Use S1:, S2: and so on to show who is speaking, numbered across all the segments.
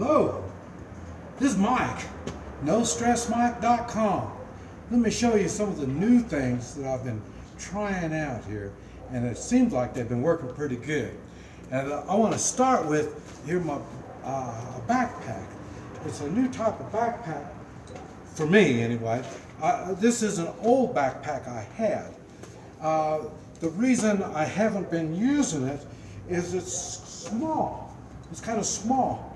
S1: Hello, this is Mike, NoStressMike.com. Let me show you some of the new things that I've been trying out here, and it seems like they've been working pretty good. And I want to start with my backpack. It's a new type of backpack for me, anyway. This is an old backpack I had. The reason I haven't been using it is it's small. It's kind of small.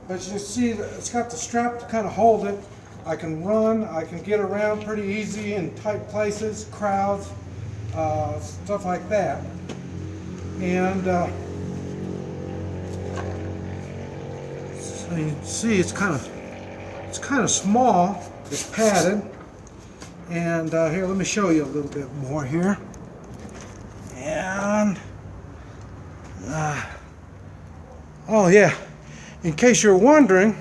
S1: But you see, it's got the strap to kind of hold it. I can run, I can get around pretty easy in tight places, crowds, stuff like that. And so you can see it's kind of small. It's padded. And here, let me show you a little bit more here. And oh yeah, in case you're wondering,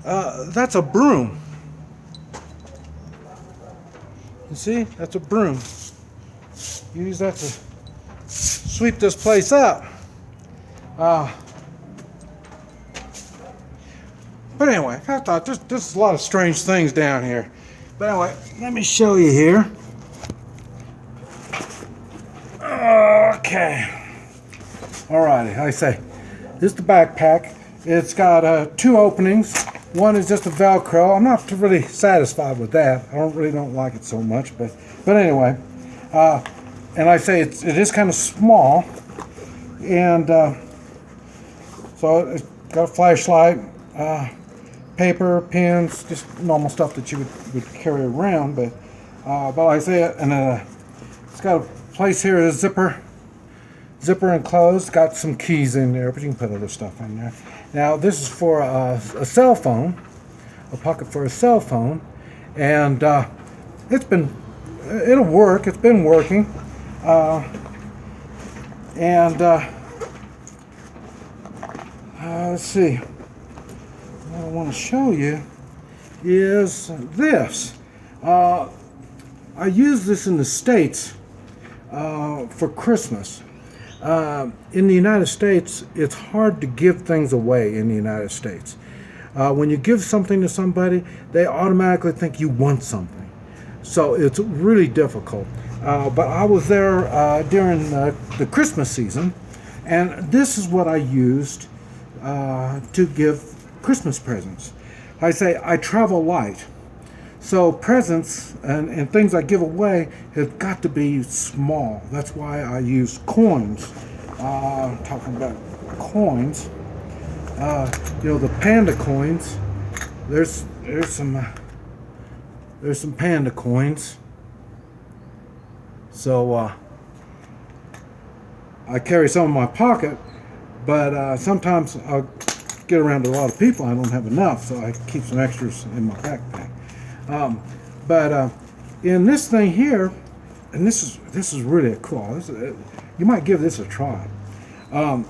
S1: that's a broom. You see, that's a broom. Use that to sweep this place up. But anyway, I thought there's a lot of strange things down here. But anyway, let me show you here. Okay. Alrighty, like I say, this is the backpack. It's got two openings. One is just a Velcro. I'm not really satisfied with that. I don't like it so much, but anyway. And I say it is kind of small, and so it's got a flashlight, paper, pens, just normal stuff that you would carry around. But like I say, and it's got a place here, a zipper enclosed, got some keys in there, but you can put other stuff in there. Now this is for a cell phone, a pocket for a cell phone, and it'll work. It's been working, let's see. What I want to show you is this. I use this in the States for Christmas. In the United States, it's hard to give things away in the United States. When you give something to somebody, they automatically think you want something. So it's really difficult. But I was there during the Christmas season, and this is what I used to give Christmas presents. I say I travel light. So presents and things I give away have got to be small. That's why I use coins. Talking about coins, the panda coins. There's some panda coins. So I carry some in my pocket, but sometimes I'll get around to a lot of people. I don't have enough, so I keep some extras in my backpack. But in this thing here, and this is really cool. You might give this a try. I'm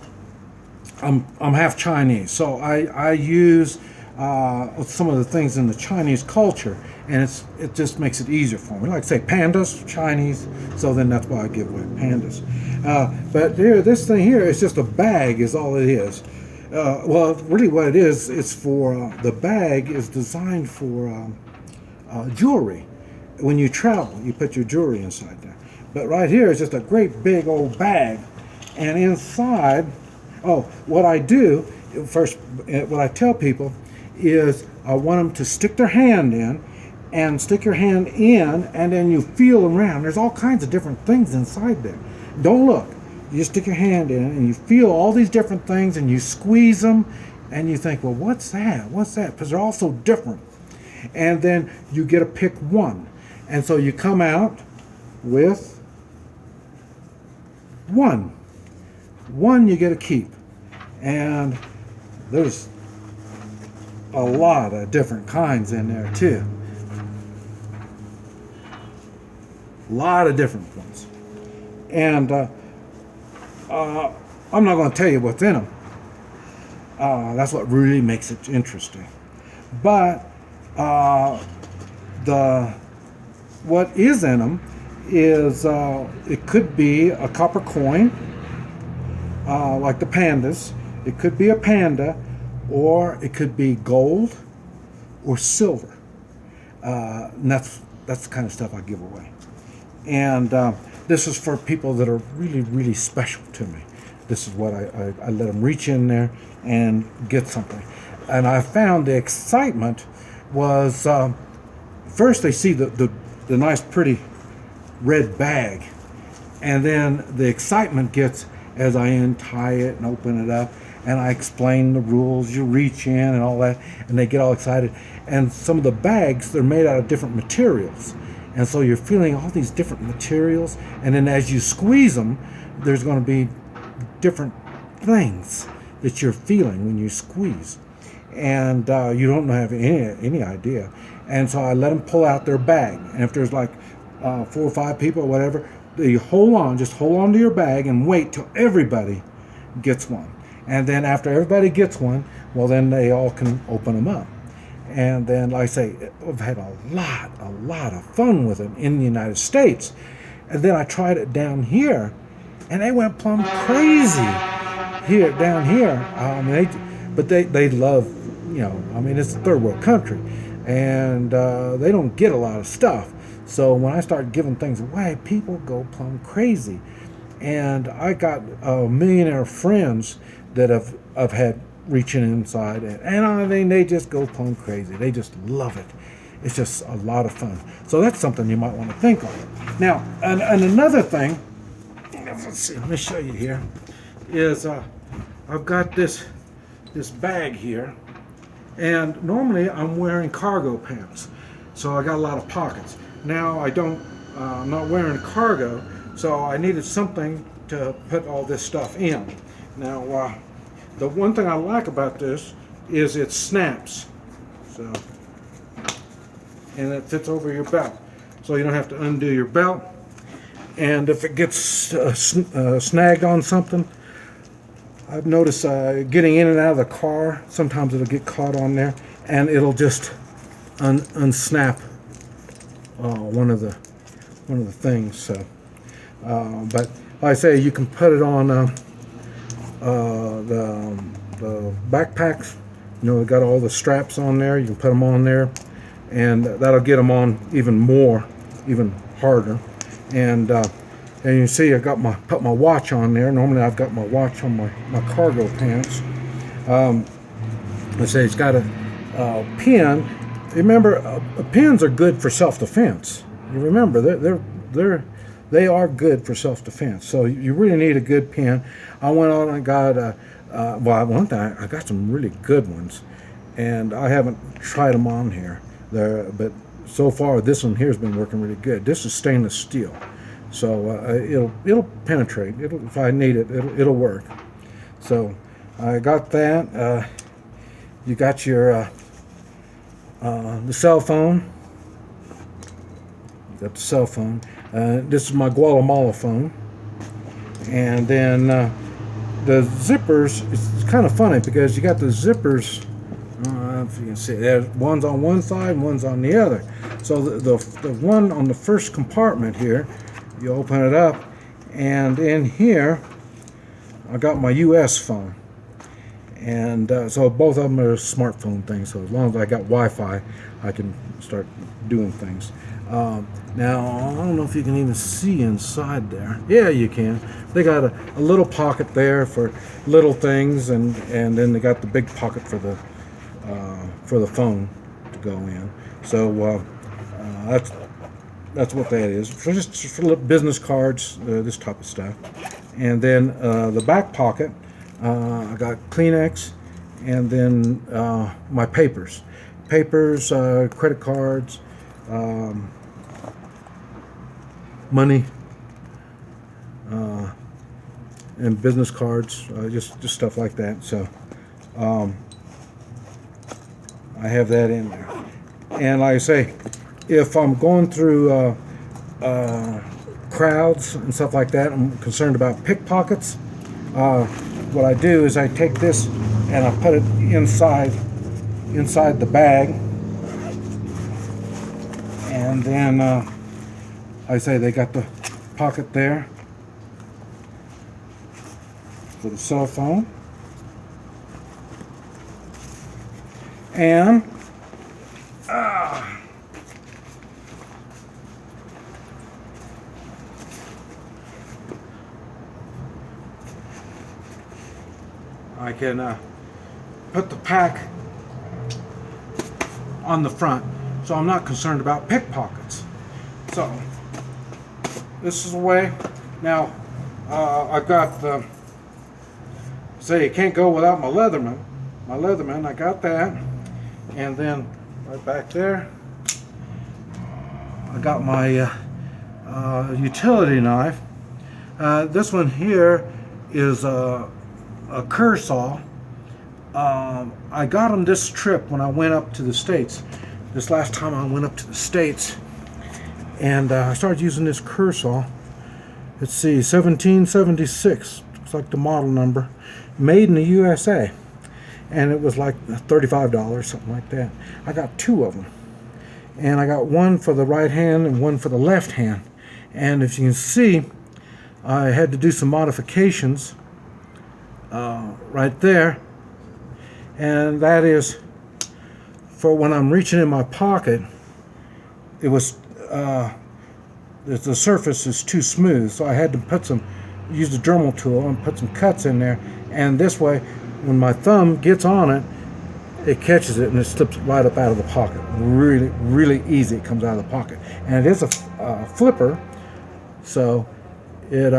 S1: half Chinese, so I use some of the things in the Chinese culture, and it just makes it easier for me. Like say pandas, Chinese, so then that's why I give away pandas. But here, this thing here is just a bag, is all it is. Well, really, what it is, it's for the bag is designed for jewelry. When you travel, you put your jewelry inside there. But right here is just a great big old bag, and inside, what I do first, what I tell people is I want them to stick their hand in, and stick your hand in, and then you feel around. There's all kinds of different things inside there. Don't look. You just stick your hand in, and you feel all these different things, and you squeeze them, and you think, well, what's that? What's that? Because they're all so different. And then you get to pick one. And so you come out with one. One you get to keep. And there's a lot of different kinds in there too. A lot of different ones. And I'm not going to tell you what's in them. That's what really makes it interesting. But what is in them is it could be a copper coin, like the pandas. It could be a panda, or it could be gold or silver. And that's the kind of stuff I give away. And this is for people that are really, really special to me. This is what I let them reach in there and get something. And I found the excitement was, first they see the nice, pretty red bag. And then the excitement gets as I untie it and open it up. And I explain the rules. You reach in and all that. And they get all excited. And some of the bags, they're made out of different materials. And so you're feeling all these different materials. And then as you squeeze them, there's going to be different things that you're feeling when you squeeze. And you don't have any idea. And so I let them pull out their bag. And if there's like 4 or 5 people or whatever, you just hold on to your bag and wait till everybody gets one. And then after everybody gets one, well, then they all can open them up. And then, like I say, I've had a lot of fun with it in the United States. And then I tried it down here, and they went plumb crazy down here. But they love, it's a third world country, and they don't get a lot of stuff. So when I start giving things away, people go plumb crazy. And I got millionaire friends that I've had reaching inside, and I mean, they just go plumb crazy. They just love it. It's just a lot of fun. So that's something you might want to think of. Now, and another thing, let's see, let me show you here, is I've got this bag here, and normally I'm wearing cargo pants, so I got a lot of pockets. Now I'm not wearing cargo, so I needed something to put all this stuff in. Now, the one thing I like about this is it snaps, and it fits over your belt, so you don't have to undo your belt. And if it gets snagged on something, I've noticed getting in and out of the car, sometimes it'll get caught on there, and it'll just unsnap one of the things. So, but like I say, you can put it on the backpacks. They got all the straps on there. You can put them on there, and that'll get them on even harder. And you see, I put my watch on there. Normally, I've got my watch on my cargo pants. Let's say it's got a pin. Remember, pins are good for self-defense. You remember, they are good for self-defense. So you really need a good pin. I went on and got I got some really good ones, and I haven't tried them on here. But so far this one here has been working really good. This is stainless steel, so it'll penetrate. If I need it, it'll work. So I got that. You got your the cell phone. You got the cell phone. This is my Guatemala phone. And then the zippers, it's kind of funny because you got the zippers, I don't know if you can see it, there's one's on one side and one's on the other. So the one on the first compartment here, you open it up, and in here I got my US phone. And so both of them are smartphone things, so as long as I got Wi-Fi, I can start doing things. Now, I don't know if you can even see inside there. Yeah, you can. They got a little pocket there for little things, and then they got the big pocket for the phone to go in. So that's what that is. So just for business cards, this type of stuff. And then the back pocket, I got Kleenex, and then my papers, credit cards, money, and business cards, just stuff like that. So I have that in there. And like I say, if I'm going through crowds and stuff like that, I'm concerned about pickpockets. What I do is I take this and I put it inside the bag, and then I say they got the pocket there for the cell phone, And I can put the pack on the front, so I'm not concerned about pickpockets. So this is the way. Now I've got the, say, you can't go without my Leatherman. My Leatherman, I got that, and then right back there, I got my utility knife. This one here is a cur saw. I got them this trip when I went up to the States. This last time I went up to the States, and I started using this cur saw. Let's see, 1776, looks like the model number, made in the USA, and it was like $35, something like that. I got two of them, and I got one for the right hand and one for the left hand. And if you can see, I had to do some modifications right there, and that is for when I'm reaching in my pocket. It was the surface is too smooth, so I had to use the Dremel tool and put some cuts in there, and this way when my thumb gets on it, it catches it and it slips right up out of the pocket. Really, really easy. It comes out of the pocket, and it is a flipper, so it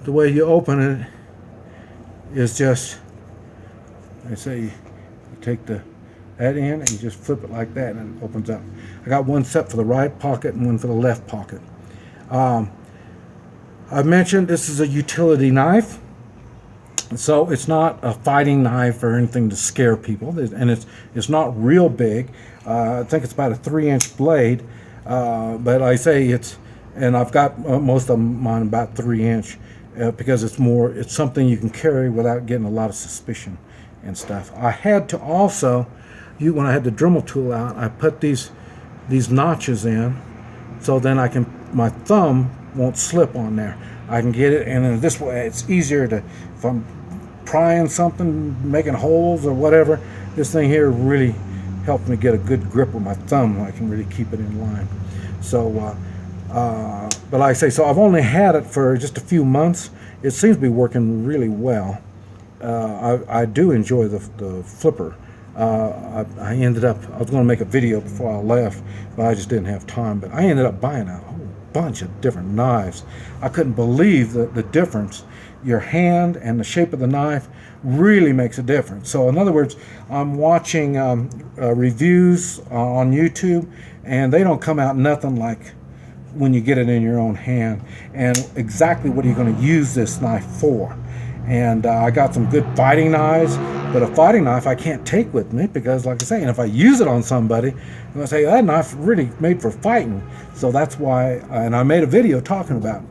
S1: the way you open it is just, I say, you take that in and you just flip it like that and it opens up. I got one set for the right pocket and one for the left pocket. I mentioned this is a utility knife, so it's not a fighting knife or anything to scare people, and it's not real big. I think it's about a 3-inch blade, but I say and I've got most of mine about 3-inch. Because it's something you can carry without getting a lot of suspicion and stuff. I had to also, when I had the Dremel tool out, I put these notches in, so then my thumb won't slip on there. I can get it, and in this way it's easier to, if I'm prying something, making holes or whatever, this thing here really helped me get a good grip with my thumb. I can really keep it in line. So but like I say, so I've only had it for just a few months. It seems to be working really well. I do enjoy the flipper. I ended up, I was going to make a video before I left, but I just didn't have time. But I ended up buying a whole bunch of different knives. I couldn't believe the difference. Your hand and the shape of the knife really makes a difference. So in other words, I'm watching reviews on YouTube, and they don't come out nothing like when you get it in your own hand, and exactly what are you going to use this knife for. And I got some good fighting knives, but a fighting knife I can't take with me because, like I say, and if I use it on somebody, I'm going to say that knife really made for fighting. So that's why, and I made a video talking about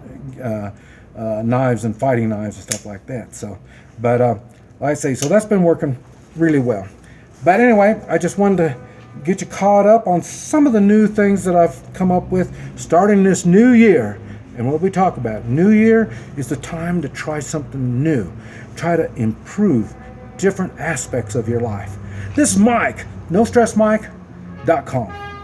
S1: knives and fighting knives and stuff like that. So, but like I say, so that's been working really well. But anyway, I just wanted to get you caught up on some of the new things that I've come up with starting this new year. And what we talk about, new year is the time to try something new. Try to improve different aspects of your life. This is Mike, NoStressMike.com.